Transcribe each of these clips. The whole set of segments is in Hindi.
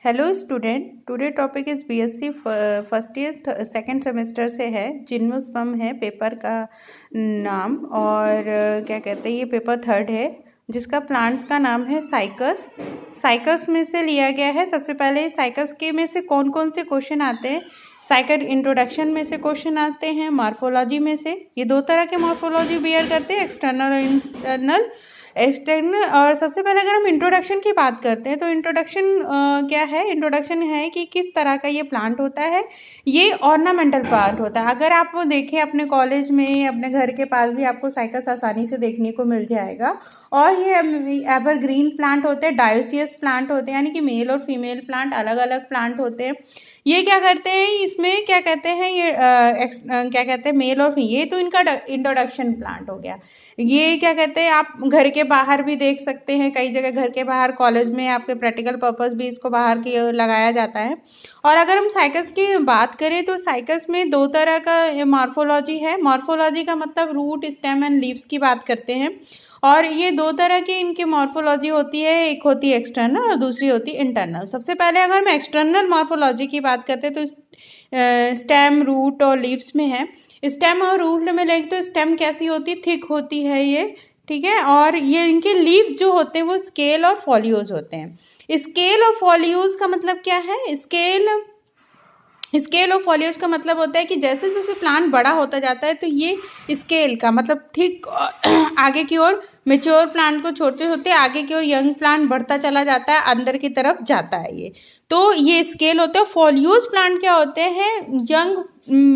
Hello student, today topic is BSc first year second semester से है। जिम्नोस्पर्म है पेपर का नाम। और क्या कहते हैं, ये पेपर थर्ड है जिसका प्लांट्स का नाम है साइकस। साइकस में से लिया गया है। सबसे पहले साइकस के में से कौन कौन से क्वेश्चन आते हैं। साइकस इंट्रोडक्शन में से क्वेश्चन आते हैं, मॉर्फोलॉजी में से। ये दो तरह के मॉर्फोलॉजी बियर करते हैं, एक्सटर्नल और इंटरनल। एक्सटर्नल और सबसे पहले अगर हम इंट्रोडक्शन की बात करते हैं तो इंट्रोडक्शन क्या है। इंट्रोडक्शन है कि किस तरह का ये प्लांट होता है। ये ऑर्नामेंटल प्लांट होता है। अगर आप देखें अपने कॉलेज में, अपने घर के पास भी आपको साइकस आसानी से देखने को मिल जाएगा। और ये एवरग्रीन प्लांट होते हैं, डायोसियस प्लांट होते हैं, यानी कि मेल और फीमेल प्लांट अलग अलग प्लांट होते हैं। ये क्या करते हैं, इसमें क्या कहते हैं, ये क्या कहते हैं, मेल और ये तो इनका इंट्रोडक्शन प्लांट हो गया। ये क्या कहते हैं, आप घर के बाहर भी देख सकते हैं, कई जगह घर के बाहर, कॉलेज में आपके प्रैक्टिकल पर्पस भी इसको बाहर की लगाया जाता है। और अगर हम साइकस की बात करें तो साइकस में दो तरह का मॉर्फोलॉजी है। मॉर्फोलॉजी का मतलब रूट, स्टेम एंड लीव्स की बात करते हैं। और ये दो तरह की इनकी मॉर्फोलॉजी होती है, एक होती है एक्सटर्नल और दूसरी होती है इंटरनल। सबसे पहले अगर हम एक्सटर्नल मॉर्फोलॉजी की बात करते हैं तो स्टेम, रूट और लीव्स में है। स्टेम और रूट में लेंगे तो स्टेम कैसी होती है, थिक होती है ये, ठीक है। और ये इनके लीव्स जो होते हैं वो स्केल और फॉलियोज होते हैं। स्केल और फॉलियोज का मतलब क्या है। स्केल और फॉलियोज का मतलब होता है कि जैसे जैसे प्लांट बड़ा होता जाता है तो ये स्केल का मतलब थिक आगे की ओर, मेच्योर प्लांट को छोड़ते होते आगे की ओर यंग प्लांट बढ़ता चला जाता है, अंदर की तरफ जाता है ये। तो ये स्केल होते हैं। फॉलियोज प्लांट क्या होते हैं,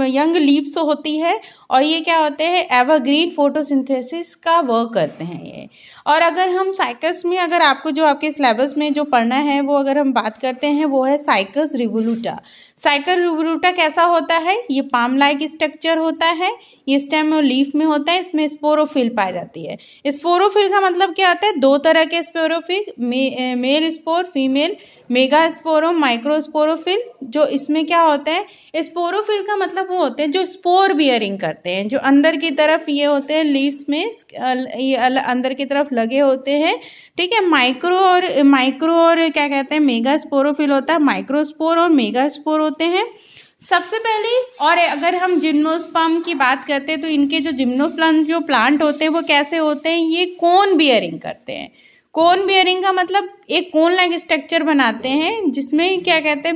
यंग लीव्स होती है और ये क्या होते हैं, एवरग्रीन फोटोसिंथेसिस का वर्क करते हैं ये। और अगर हम साइकस में, अगर आपको जो आपके सिलेबस में जो पढ़ना है वो अगर हम बात करते हैं वो है साइकस रिवोल्यूटा। साइकस रिवोल्यूटा कैसा होता है, ये पाम लाइक स्ट्रक्चर होता है, ये स्टेम और लीफ में होता है, इसमें स्पोरोफिल पाई जाती है। स्पोरोफिल का मतलब क्या होता है, दो तरह के स्पोरोफिल, मेल स्पोर, फीमेल मेगास्पोरो, माइक्रोस्पोरोफिल। जो इसमें क्या होता है, स्पोरोफिल का मतलब वो होते हैं जो स्पोर बियरिंग करते हैं, जो अंदर की तरफ ये होते हैं, लीव्स में ये अंदर की तरफ लगे होते हैं, ठीक है। माइक्रो और क्या कहते हैं, मेगास्पोरोफिल होता है, माइक्रोस्पोर और मेगास्पोर होते हैं। सबसे पहले, और अगर हम जिम्नोस्पर्म की बात करते हैं तो इनके जो जिम्नोस्पर्म जो प्लांट होते हैं वो कैसे होते हैं, ये कोन बियरिंग करते हैं। कोन बियरिंग का मतलब एक कोन लाइक स्ट्रक्चर बनाते हैं जिसमें क्या कहते हैं,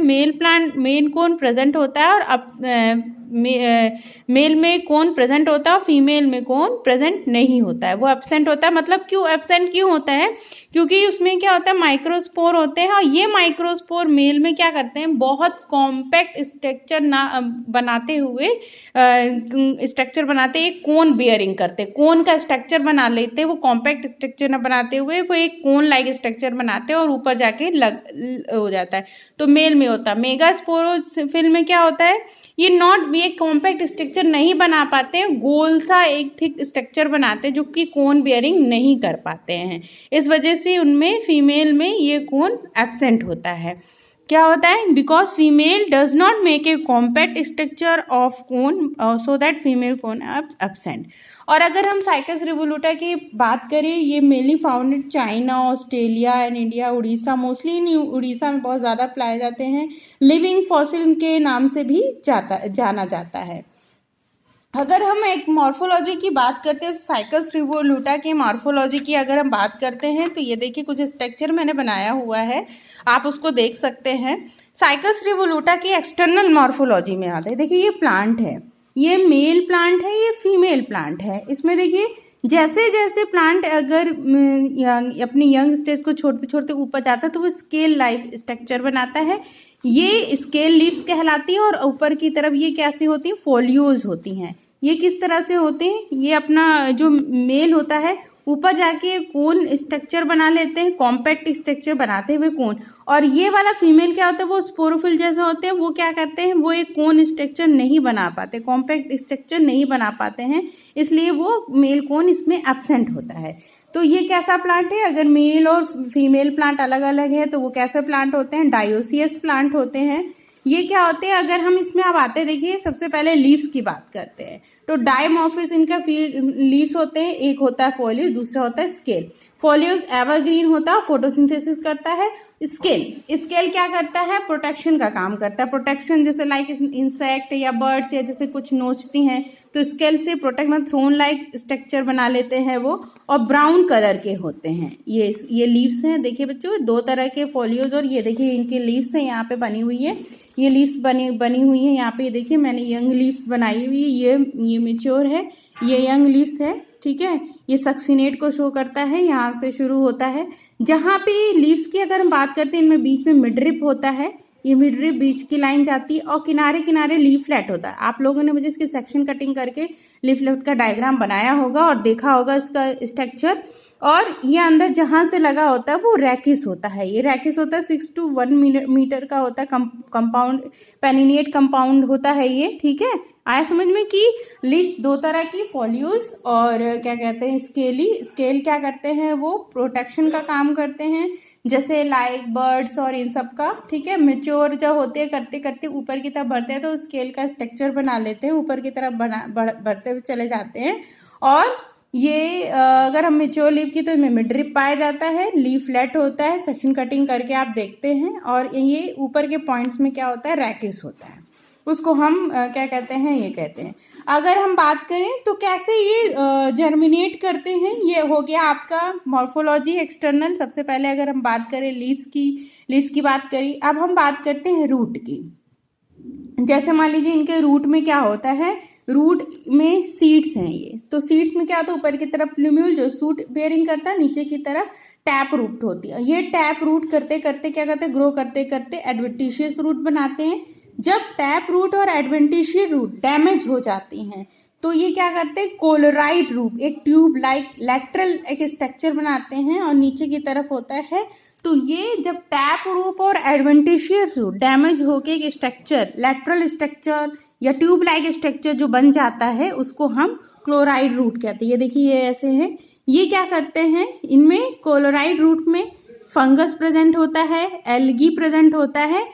मेन कोन प्रेजेंट होता है और मेल में कोन प्रेजेंट होता है और फीमेल में कोन प्रेजेंट नहीं होता है, वो एब्सेंट होता है। मतलब क्यों एब्सेंट क्यों होता है, क्योंकि उसमें क्या होता है, माइक्रोस्पोर होते हैं और ये माइक्रोस्पोर मेल में क्या करते हैं, बहुत कॉम्पैक्ट स्ट्रक्चर ना बनाते हुए स्ट्रक्चर बनाते हैं, कोन बियरिंग करते हैं, कोन का स्ट्रक्चर बना लेते हैं। वो कॉम्पैक्ट स्ट्रक्चर ना बनाते हुए वो एक कोन लाइक स्ट्रक्चर बनाते हैं और ऊपर जाके हो जाता है, तो मेल में होता है। मेगास्पोरोफिल में क्या होता है, ये कॉम्पैक्ट स्ट्रक्चर नहीं बना पाते, गोल सा एक थिक स्ट्रक्चर बनाते हैं जो कि कोन बियरिंग नहीं कर पाते हैं। इस वजह से उनमें फीमेल में ये कोन एब्सेंट होता है। क्या होता है, because female does not make a compact structure of cone, so that female cone absent. और अगर हम साइकस रिवोल्यूटा की बात करें, ये mainly found in China, Australia and India, Orissa. Mostly in Orissa में बहुत ज़्यादा पाए जाते हैं। लिविंग फॉसिल के नाम से भी जाना जाता है। अगर हम एक मॉर्फोलॉजी की बात करते हैं, साइकस रिवोल्यूटा की मॉर्फोलॉजी की अगर हम बात करते हैं तो ये देखिए कुछ स्ट्रक्चर मैंने बनाया हुआ है, आप उसको देख सकते हैं। साइकस रिवोल्यूटा की एक्सटर्नल मॉर्फोलॉजी में आते हैं। देखिए ये प्लांट है, ये मेल प्लांट है, ये फीमेल प्लांट है। इसमें देखिए जैसे जैसे प्लांट अगर अपनी यंग स्टेज को छोड़ते छोड़ते ऊपर जाता है तो वो स्केल लाइक स्ट्रक्चर बनाता है। ये स्केल लीव्स कहलाती है और ऊपर की तरफ ये कैसी होती है, फोलियोज होती हैं। ये किस तरह से होते हैं, ये अपना जो मेल होता है ऊपर जाके कोन स्ट्रक्चर बना लेते हैं, कॉम्पैक्ट स्ट्रक्चर बनाते हुए कोन। और ये वाला फीमेल क्या होता है, वो स्पोरोफिल जैसे होते हैं, वो क्या करते हैं, वो एक कोन स्ट्रक्चर नहीं बना पाते, कॉम्पैक्ट स्ट्रक्चर नहीं बना पाते हैं, इसलिए वो मेल कोन इसमें एब्सेंट होता है। तो ये कैसा प्लांट है, अगर मेल और फीमेल प्लांट अलग अलग है तो वो कैसे प्लांट होते हैं, डायोसियस प्लांट होते हैं। ये क्या होते हैं, अगर हम इसमें अब आते देखिए, सबसे पहले लीव्स की बात करते हैं। तो डायमॉर्फिस इनका लीव्स होते हैं, एक होता है फोलियोज, दूसरा होता है स्केल। फोलियोज एवरग्रीन होता है, फोटोसिंथेसिस करता है। स्केल क्या करता है, प्रोटेक्शन का काम करता है। प्रोटेक्शन जैसे लाइक इंसेक्ट या बर्ड्स या जैसे कुछ नोचती हैं तो स्केल से प्रोटेक्ट में थ्रोन लाइक स्ट्रक्चर बना लेते हैं वो, और ब्राउन कलर के होते हैं। ये लीव्स हैं, देखिए बच्चों, दो तरह के फोलियोज, और ये देखिए इनके लीव्स हैं, यहाँ पे बनी हुई है, ये लीव्स बनी हुई है यहाँ पे। देखिए मैंने यंग लीव्स बनाई हुई है, ये मेच्योर है, ये यंग लीव्स है, ठीक है। ये सक्सीनेट को शो करता है, यहाँ से शुरू होता है। जहाँ पे लीव्स की अगर हम बात करते हैं, इनमें बीच में मिडरिप होता है, ये मिडरिप बीच की लाइन जाती है, और किनारे किनारे लीफलेट होता है। आप लोगों ने मुझे इसकी सेक्शन कटिंग करके लीफलेट का डायग्राम बनाया होगा और देखा होगा इसका स्ट्रक्चर। और ये अंदर जहाँ से लगा होता है वो रैकिस होता है। ये रैकिस होता है 6 to 1 मीटर का होता है, कंपाउंड पेनिनेट कंपाउंड होता है ये, ठीक है। आया समझ में कि लीव्स दो तरह की, फोलियोज और क्या कहते हैं स्केल क्या करते हैं, वो प्रोटेक्शन का काम करते हैं, जैसे लाइक बर्ड्स और इन सब का, ठीक है। मेच्योर जो होते हैं करते करते ऊपर की तरफ बढ़ते हैं तो स्केल का स्ट्रक्चर बना लेते हैं, ऊपर की तरफ बढ़ते हुए चले जाते हैं। और ये अगर हम मेच्योर लीफ की तो इसमें मिडरिप पाया जाता है, लीफ फ्लैट होता है, सेक्शन कटिंग करके आप देखते हैं। और ये ऊपर के पॉइंट्स में क्या होता है, रैकिस होता है, उसको हम क्या कहते हैं, ये कहते हैं। अगर हम बात करें तो कैसे ये जर्मिनेट करते हैं, ये हो गया आपका मॉर्फोलॉजी एक्सटर्नल। सबसे पहले अगर हम बात करें लीव्स की बात करी, अब हम बात करते हैं रूट की। जैसे मान लीजिए इनके रूट में क्या होता है, रूट में सीड्स हैं ये, तो सीड्स में क्या होता है, ऊपर की तरफ प्लूम्यूल जो सूट बेयरिंग करता है, नीचे की तरफ टैप रूट होती है। ये टैप रूट करते करते क्या करते हैं, ग्रो करते करते एडवेंटिशियस रूट बनाते हैं। जब टैप रूट और एडवेंटिशियस रूट डैमेज हो जाती हैं तो ये क्या करते हैं, कोलोराइड रूट, एक ट्यूब लाइक लैटरल एक स्ट्रक्चर बनाते हैं और नीचे की तरफ होता है। तो ये जब टैप रूट और एडवेंटिशियस रूट डैमेज होके एक स्ट्रक्चर, लैटरल स्ट्रक्चर या ट्यूब लाइक स्ट्रक्चर जो बन जाता है, उसको हम क्लोराइड रूट कहते हैं। ये देखिए ये ऐसे है। ये क्या करते हैं, इनमें क्लोराइड रूट में फंगस प्रेजेंट होता है, एल्गी प्रेजेंट होता है।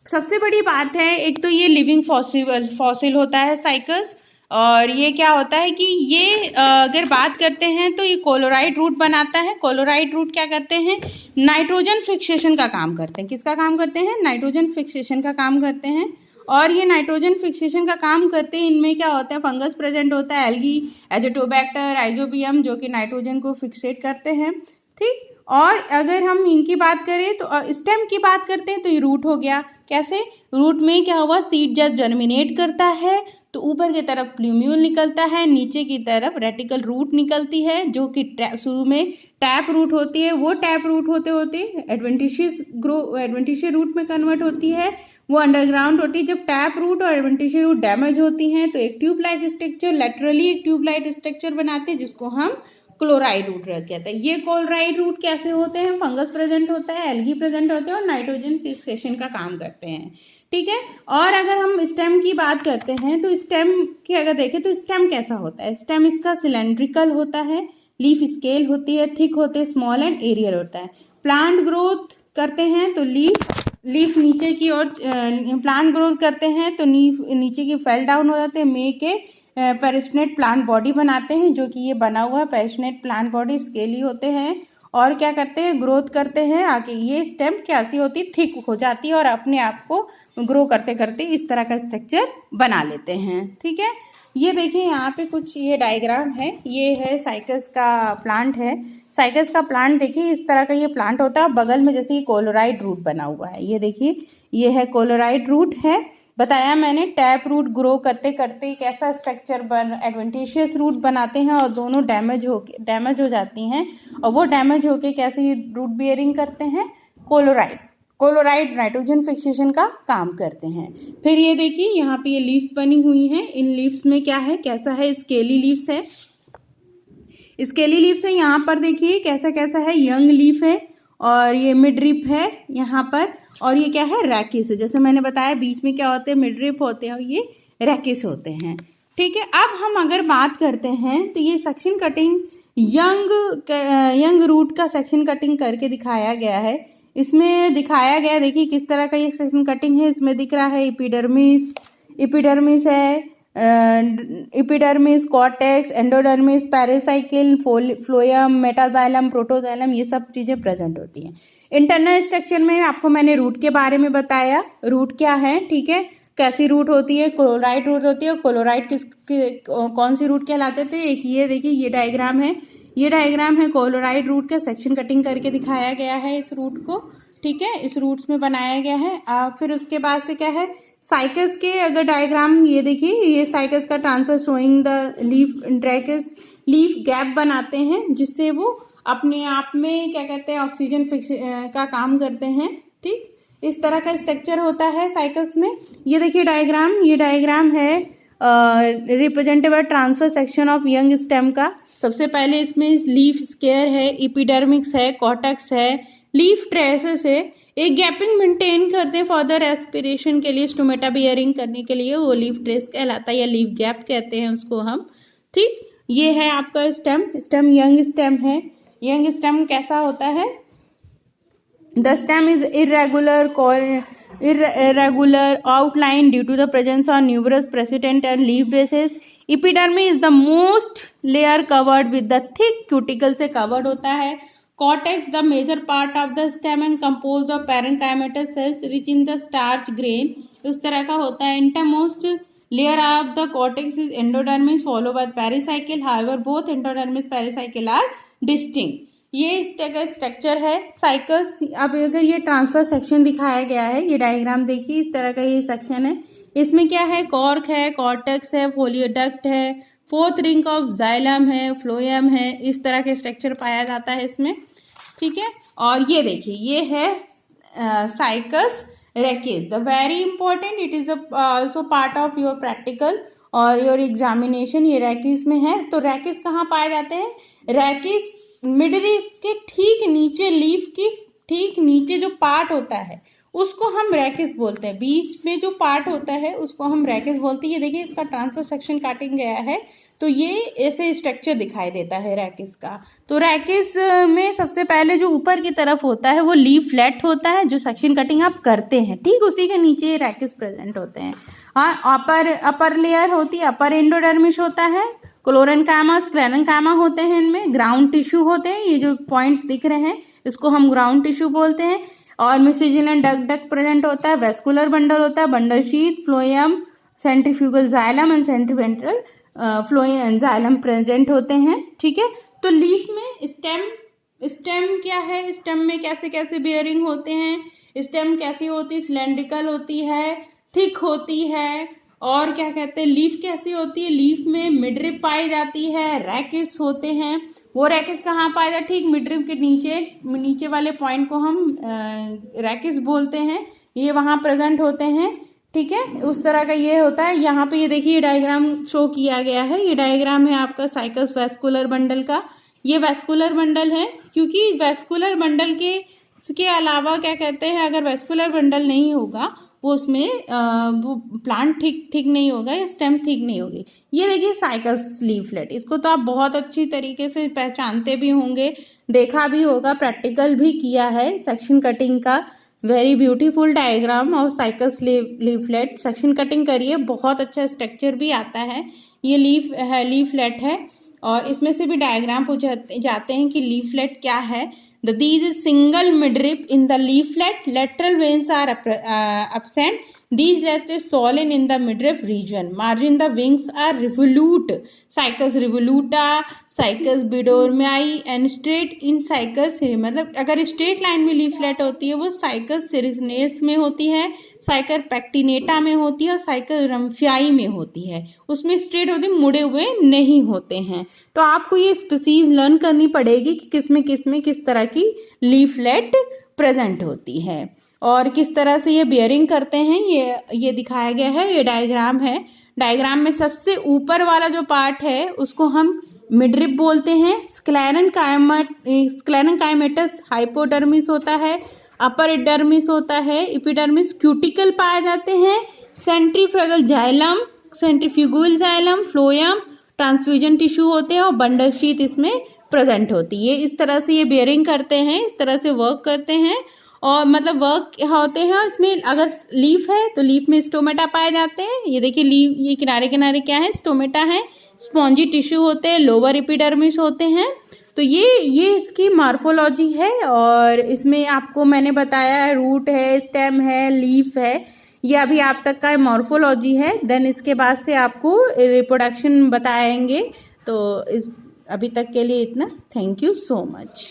सबसे बड़ी बात है, एक तो ये लिविंग फॉसिल होता है साइकस, और ये क्या होता है कि ये अगर बात करते हैं तो ये क्लोराइड रूट बनाता है। क्लोराइड रूट क्या करते हैं, नाइट्रोजन फिक्सेशन का काम करते हैं। किसका काम करते हैं, नाइट्रोजन फिक्सेशन का काम करते हैं। और ये नाइट्रोजन फिक्सेशन का काम करते हैं, इनमें क्या होता है, फंगस प्रेजेंट होता है, एल्गी, एजोटोबैक्टर, राइजोबियम, जो कि नाइट्रोजन को फिक्सेट करते हैं, ठीक। और अगर हम इनकी बात करें तो स्टेम की बात करते हैं तो ये रूट हो गया। कैसे, रूट में क्या हुआ, सीड जब जर्मिनेट करता है तो ऊपर की तरफ प्लूम्यूल निकलता है, नीचे की तरफ रेटिकल रूट निकलती है, जो कि शुरू में टैप रूट होती है। वो टैप रूट होते होते एडवेंटिशियस रूट में कन्वर्ट होती है, वो अंडरग्राउंड होती है। जब टैप रूट और एडवेंटिशियस रूट डैमेज होती हैं तो एक ट्यूब लाइक स्ट्रक्चर, लेटरली एक ट्यूब लाइक स्ट्रक्चर बनाते हैं, जिसको हम क्लोराइड रूट कहते हैं। ये क्लोराइड रूट कैसे होते हैं, फंगस प्रेजेंट होता है, एल्गी प्रेजेंट होते हैं और नाइट्रोजन फिक्सेशन का काम करते हैं, ठीक है। और अगर हम स्टेम की बात करते हैं तो स्टेम की अगर देखें तो स्टेम कैसा होता है, स्टेम इसका सिलेंड्रिकल होता है, लीफ स्केल होती है, थिक होते हैं, स्मॉल एंड एरियल होता है। प्लांट ग्रोथ करते हैं तो लीफ नीचे की ओर, प्लांट ग्रोथ करते हैं तो लीफ नीचे की फेल डाउन हो जाते हैं, मे के पेरिस्नेट प्लांट बॉडी बनाते हैं, जो कि ये बना हुआ है पेरिस्नेट प्लांट बॉडी, स्केली होते हैं। और क्या करते हैं, ग्रोथ करते हैं आगे। ये स्टेम कैसी होती है, थिक हो जाती है और अपने आप को ग्रो करते करते इस तरह का स्ट्रक्चर बना लेते हैं, ठीक है। ये देखिए यहाँ पे कुछ ये डायग्राम है, ये है साइकस का प्लांट है। साइकस का प्लांट देखिए इस तरह का ये प्लांट होता है, बगल में जैसे ये क्लोराइड रूट बना हुआ है, ये देखिए ये है क्लोराइड रूट है। बताया मैंने, टैप रूट ग्रो करते करते एक ऐसा स्ट्रक्चर एडवेंटिशियस रूट बनाते हैं और दोनों डैमेज हो जाती हैं, और वो डैमेज होके कैसे रूट बियरिंग करते हैं, क्लोराइड नाइट्रोजन फिक्सेशन का काम करते हैं। फिर ये देखिए यहाँ पे ये लीव्स बनी हुई हैं, इन लीव्स में क्या है, कैसा है, स्केली लीव्स है, स्केली लीव्स है। यहाँ पर देखिए कैसा कैसा है, यंग लीफ है और ये मिडरिप है यहाँ पर, और ये क्या है, रैकिस है। जैसे मैंने बताया बीच में क्या होते हैं, मिडरिप होते हैं और ये रैकिस होते हैं, ठीक है। अब हम अगर बात करते हैं तो ये सेक्शन कटिंग यंग रूट का सेक्शन कटिंग करके दिखाया गया है। इसमें दिखाया गया, देखिए किस तरह का ये सेक्शन कटिंग है। इसमें दिख रहा है एपिडर्मिस, एपिडर्मिस है, epidermis, cortex, endodermis, pericycle, phloem, metaxylem, protoxylem, ये सब चीज़ें प्रेजेंट होती हैं। इंटरनल स्ट्रक्चर में आपको मैंने रूट के बारे में बताया, रूट क्या है, ठीक है, कैसी रूट होती है, क्लोराइड रूट होती है। क्लोराइड कौन सी रूट कहलाते थे, एक ये देखिए ये डायग्राम है, ये डायग्राम है क्लोराइड रूट का, सेक्शन कटिंग करके दिखाया गया है इस रूट को, ठीक है, इस रूट्स में बनाया गया है। फिर उसके बाद से क्या है, साइकस के अगर डायग्राम ये देखिए, ये साइकस का transfer showing the leaf traces, leaf gap बनाते हैं जिससे वो अपने आप में क्या कहते हैं ऑक्सीजन फिक्स का काम करते हैं, ठीक, इस तरह का स्ट्रक्चर होता है साइकस में। ये देखिए डायग्राम, ये डायग्राम है representative transfer section of young stem का। सबसे पहले इसमें लीफ स्केयर है, एपिडर्मिक्स है, कॉर्टेक्स है, लीफ ट्रेसेस है, एक गैपिंग मेंटेन करते हैं फर्दर एस्पिरेशन के लिए, स्टोमेटा बियरिंग करने के लिए, वो लीफ ट्रेस कहलाता है या लीफ गैप कहते हैं उसको हम, ठीक। ये है आपका स्टेम, स्टेम यंग स्टेम है। यंग स्टेम कैसा होता है, the stem is irregular outline due to the presence of numerous precedent and leaf bases. Epidermis is the most layer covered with the thick cuticle से covered होता है। Cortex the major part of the stem and composed of parenchymatous cells rich in the starch grain, उस तरह का होता है। Innermost layer of the cortex is endodermis followed by pericycle. However both endodermis pericycle are distinct. ये इस तरह का स्ट्रक्चर है साइकस। अब अगर ये ट्रांसफर सेक्शन दिखाया गया है, ये डायग्राम देखिए, इस तरह का ये सेक्शन है। इसमें क्या है, कॉर्क है, कॉर्टेक्स है, फोलियोडक्ट है, फोर्थ रिंग ऑफ जाइलम है, फ्लोएम है, इस तरह के स्ट्रक्चर पाया जाता है इसमें, ठीक है। और ये देखिए ये है cycas rachis, the very important, it is also part of your practical और योर एग्जामिनेशन। ये रैकिस में है। तो रैकिस कहाँ पाए जाते हैं, रैकिस मिडरीफ के ठीक नीचे, लीफ की ठीक नीचे जो पार्ट होता है उसको हम रैकिस बोलते हैं। बीच में जो पार्ट होता है उसको हम रैकिस बोलते हैं। ये देखिए इसका ट्रांसफर सेक्शन काटिंग गया है, तो ये ऐसे स्ट्रक्चर दिखाई देता है रैकिस का। तो रैकिस में सबसे पहले जो ऊपर की तरफ होता है वो लीफ फ्लैट होता है, जो सेक्शन कटिंग आप करते हैं, ठीक, उसी के नीचे रैकिस प्रेजेंट होते हैं। हाँ, अपर लेयर होती है, अपर एंडोडर्मिस होता है, क्लोरेनकाइमा, स्क्लेरेनकाइमा होते हैं, इनमें ग्राउंड टिश्यू होते हैं, ये जो पॉइंट दिख रहे हैं इसको हम ग्राउंड टिश्यू बोलते हैं। और मिस्टिजिलन डक प्रेजेंट होता है, वेस्कुलर बंडल होता है, bundle sheath, phloem, centrifugal xylem and centripetal phloem xylem present होते हैं, ठीक है। तो लीफ में स्टेम क्या है, स्टेम में कैसे कैसे बियरिंग होते हैं, स्टेम कैसी होती है, सिलेंड्रिकल होती है, थिक होती है, और क्या कहते हैं लीफ कैसी होती है, लीफ में मिडरिप पाई जाती है, रैकिस होते हैं। वो रैकिस कहाँ पाया जाता है, ठीक मिडरिप के नीचे वाले पॉइंट को हम रैकिस बोलते हैं, ये वहाँ प्रेजेंट होते हैं, ठीक है, उस तरह का ये होता है। यहाँ पे ये देखिए डायग्राम शो किया गया है, ये डायग्राम है आपका साइकस वेस्कुलर बंडल का। ये वेस्कुलर बंडल है, क्योंकि वेस्कुलर बंडल के अलावा क्या कहते हैं, अगर वेस्कुलर बंडल नहीं होगा वो उसमें वो प्लांट ठीक नहीं होगा, या स्टेम ठीक नहीं होगी। ये देखिए साइकस लीफलेट, इसको तो आप बहुत अच्छी तरीके से पहचानते भी होंगे, देखा भी होगा, प्रैक्टिकल भी किया है सेक्शन कटिंग का। वेरी ब्यूटीफुल डायग्राम और साइकस लीफलेट, सेक्शन कटिंग करिए, बहुत अच्छा स्ट्रक्चर भी आता है। ये लीफलेट है और इसमें से भी डायग्राम पूछ जाते हैं कि लीफलेट क्या है। These is single midrib in the leaflet. Lateral veins are absent. These left is swollen in the midrib region. Margin the wings are revolute. Cycus revoluta, Cycus bidomii and straight in Cycus. मतलब अगर स्ट्रेट लाइन में लीफलेट होती है वो साइकस सिरिनेस में होती है, साइकर पैक्टिनेटा में होती है और साइकर रम्फियाई में होती है। उसमें स्ट्रेट होते, मुड़े हुए नहीं होते हैं। तो आपको ये स्पीसीज लर्न करनी पड़ेगी कि किसमें किस तरह की लीफलेट प्रेजेंट होती है और किस तरह से ये बियरिंग करते हैं, ये दिखाया गया है। ये डायग्राम है, डायग्राम में सबसे ऊपर वाला जो पार्ट है उसको हम मिडरिब बोलते हैं। स्क्लेरेनकाइमेटस हाइपोडर्मिस होता है, अपर एडर्मिस होता है, एपिडर्मिस, क्यूटिकल पाए जाते हैं, centrifugal xylem, phloem, transfusion tissue होते हैं और बंडल शीथ इसमें प्रेजेंट होती है। इस तरह से ये बियरिंग करते हैं, इस तरह से वर्क करते हैं और मतलब वर्क होते हैं इसमें। अगर लीफ है तो लीफ में स्टोमेटा पाए जाते हैं। ये देखिए लीफ, ये किनारे किनारे क्या है, स्टोमेटा है। स्पॉन्जी टिश्यू होते हैं, लोअर एपिडर्मिस होते हैं। तो ये इसकी मार्फोलॉजी है। और इसमें आपको मैंने बताया है रूट है, स्टेम है, लीफ है। ये अभी आप तक का मॉर्फोलॉजी है। देन इसके बाद से आपको रिप्रोडक्शन बताएंगे। तो इस अभी तक के लिए इतना। Thank you so much.